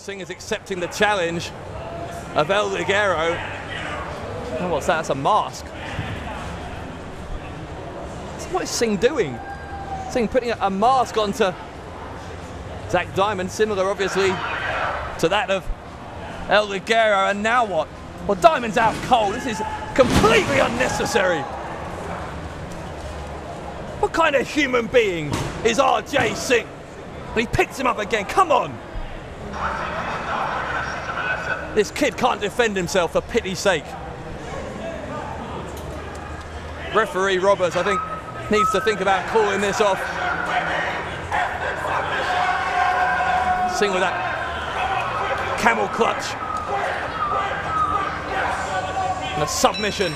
Singh is accepting the challenge of El Ligero. Oh, what's that? That's a mask. What is Singh doing? Singh putting a mask onto Zach Diamond, similar obviously to that of El Ligero. And now what? Well, Diamond's out cold. This is completely unnecessary. What kind of human being is RJ Singh? And he picks him up again. Come on. This kid can't defend himself, for pity's sake. Referee Roberts, I think, needs to think about calling this off. Singh with that camel clutch. And a submission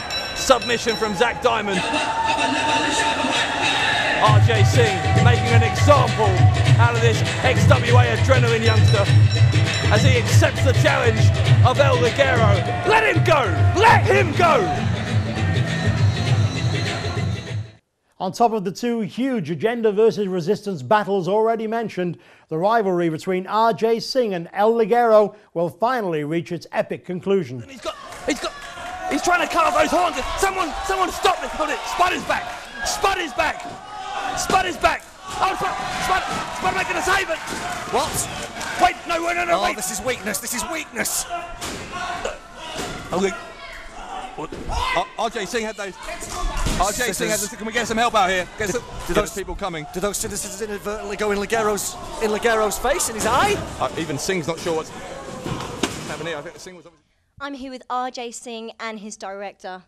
from Zach Diamond. RJ Singh making an example out of this FWA adrenaline youngster as he accepts the challenge of El Ligero. Let him go! Let him go! On top of the two huge agenda versus resistance battles already mentioned, the rivalry between RJ Singh and El Ligero will finally reach its epic conclusion. He's trying to cut off those horns. Someone stop this. Hold it. Spud is back. Spud is back. Spud is back. Oh, Spud making a save it. What? Wait, no, wait. Oh, this is weakness. This is weakness. Okay. RJ Singh had those. RJ Singh had those. Can we get some help out here? Get those people coming. Did those citizens inadvertently go in Ligero's face, in his eye? Even Singh's not sure what's happening here. I think Singh was. I'm here with RJ Singh and his director.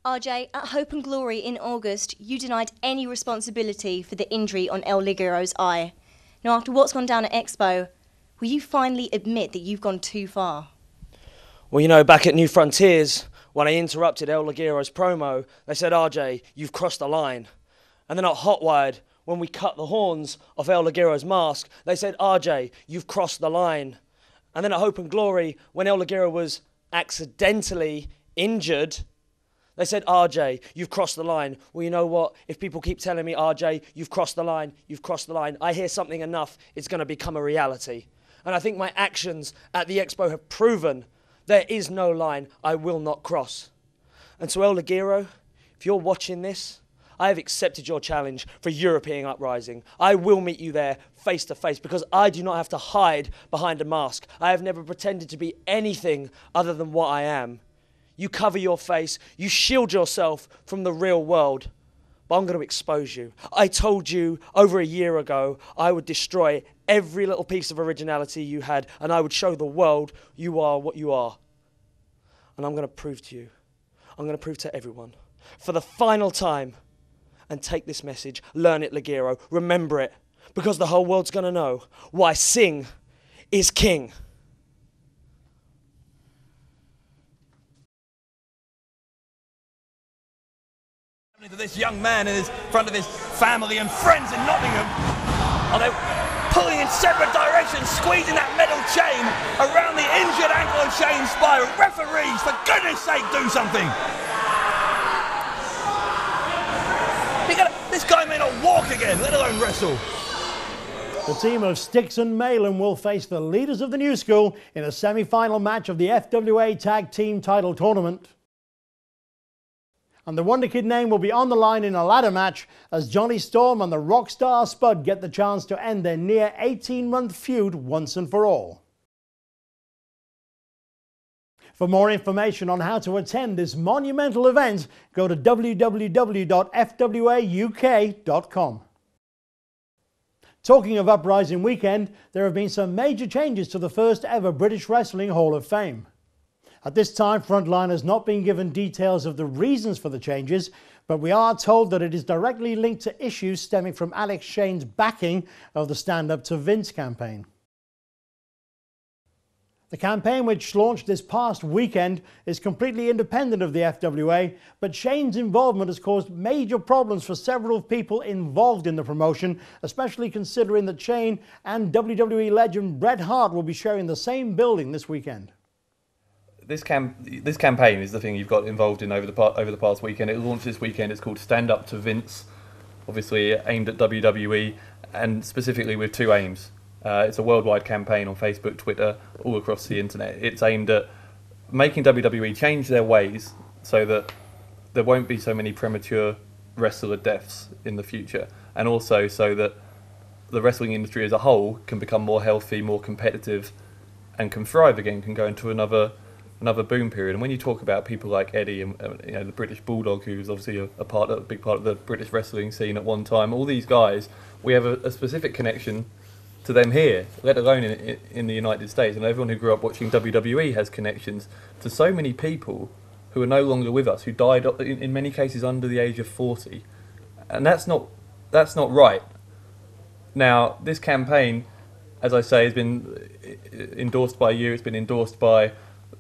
RJ, at Hope and Glory in August, you denied any responsibility for the injury on El Ligero's eye. Now, after what's gone down at Expo, will you finally admit that you've gone too far? Well, you know, back at New Frontiers, when I interrupted El Ligero's promo, they said, RJ, you've crossed the line. And then at Hotwired, when we cut the horns off El Ligero's mask, they said, RJ, you've crossed the line. And then at Hope and Glory, when El Ligero was accidentally injured, they said, RJ, you've crossed the line. Well, you know what? If people keep telling me, RJ, you've crossed the line, I hear something enough, it's going to become a reality. And I think my actions at the Expo have proven there is no line I will not cross. And so El Ligero, if you're watching this, I have accepted your challenge for European Uprising. I will meet you there face to face because I do not have to hide behind a mask. I have never pretended to be anything other than what I am. You cover your face, you shield yourself from the real world. But I'm going to expose you. I told you over a year ago I would destroy every little piece of originality you had and I would show the world you are what you are. And I'm going to prove to you, I'm going to prove to everyone, for the final time, and take this message, learn it, Ligero, remember it, because the whole world's going to know why Singh is king. To this young man in front of his family and friends in Nottingham, are they pulling in separate directions, squeezing that metal chain around the injured ankle of Shane Spiral? Referees, for goodness sake, do something! This guy may not walk again, let alone wrestle. The team of Styx and Malin will face the leaders of the new school in a semi-final match of the FWA Tag Team Title Tournament. And the Wonder Kid name will be on the line in a ladder match as Johnny Storm and the Rockstar Spud get the chance to end their near 18-month feud once and for all. For more information on how to attend this monumental event, go to www.fwauk.com. Talking of Uprising Weekend, there have been some major changes to the first ever British Wrestling Hall of Fame. At this time, Frontline has not been given details of the reasons for the changes, but we are told that it is directly linked to issues stemming from Alex Shane's backing of the Stand Up to Vince campaign. The campaign, which launched this past weekend, is completely independent of the FWA, but Shane's involvement has caused major problems for several people involved in the promotion, especially considering that Shane and WWE legend Bret Hart will be sharing the same building this weekend. This campaign is the thing you've got involved in over the past weekend. It launched this weekend. It's called Stand Up to Vince, obviously aimed at WWE, and specifically with two aims. It's a worldwide campaign on Facebook, Twitter, all across the internet. It's aimed at making WWE change their ways so that there won't be so many premature wrestler deaths in the future, and also so that the wrestling industry as a whole can become more healthy, more competitive, and can thrive again, can go into another boom period. And when you talk about people like Eddie and the British Bulldog, who's obviously a big part of the British wrestling scene at one time, all these guys, we have a specific connection to them here, let alone in the United States. And everyone who grew up watching WWE has connections to so many people who are no longer with us, who died in many cases under the age of 40, and that's not right. Now, this campaign, as I say, has been endorsed by you. It's been endorsed by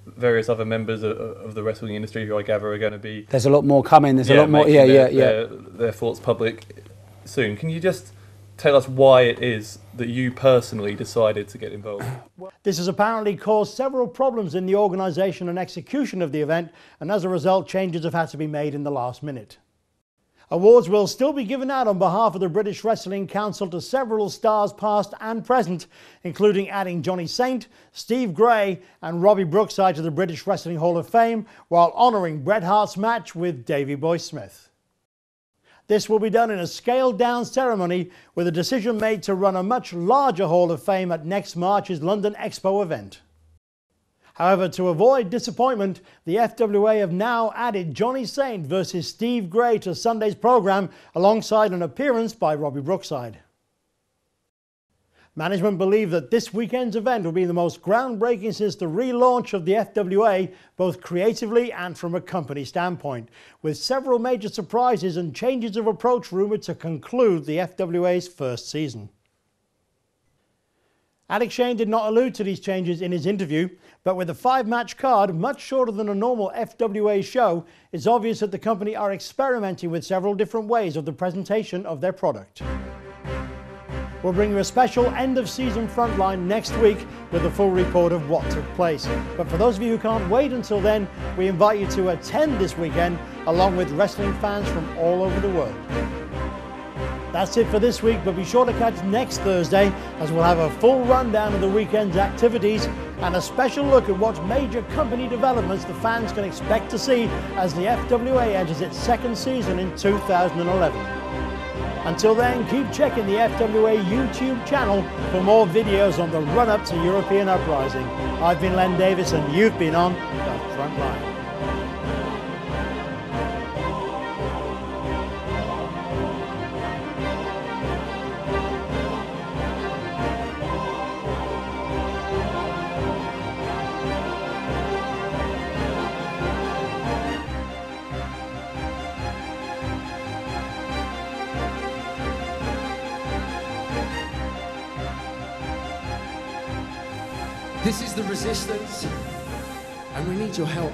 various other members of the wrestling industry, who I gather are going to be. There's a lot more coming. There's a lot more. Their thoughts public soon. Can you just tell us why it is that you personally decided to get involved? This has apparently caused several problems in the organisation and execution of the event, and as a result, changes have had to be made in the last minute. Awards will still be given out on behalf of the British Wrestling Council to several stars past and present, including adding Johnny Saint, Steve Gray and Robbie Brookside to the British Wrestling Hall of Fame, while honouring Bret Hart's match with Davey Boy Smith. This will be done in a scaled-down ceremony, with a decision made to run a much larger Hall of Fame at next March's London Expo event. However, to avoid disappointment, the FWA have now added Johnny Saint versus Steve Gray to Sunday's programme, alongside an appearance by Robbie Brookside. Management believe that this weekend's event will be the most groundbreaking since the relaunch of the FWA, both creatively and from a company standpoint, with several major surprises and changes of approach rumoured to conclude the FWA's first season. Alex Shane did not allude to these changes in his interview, but with a 5-match card, much shorter than a normal FWA show, it's obvious that the company are experimenting with several different ways of the presentation of their product. We'll bring you a special end-of-season frontline next week with a full report of what took place. But for those of you who can't wait until then, we invite you to attend this weekend, along with wrestling fans from all over the world. That's it for this week, but be sure to catch next Thursday, as we'll have a full rundown of the weekend's activities and a special look at what major company developments the fans can expect to see as the FWA enters its second season in 2011. Until then, keep checking the FWA YouTube channel for more videos on the run-up to European Uprising. I've been Len Davies and you've been on The Front Line. This is the resistance, and we need your help.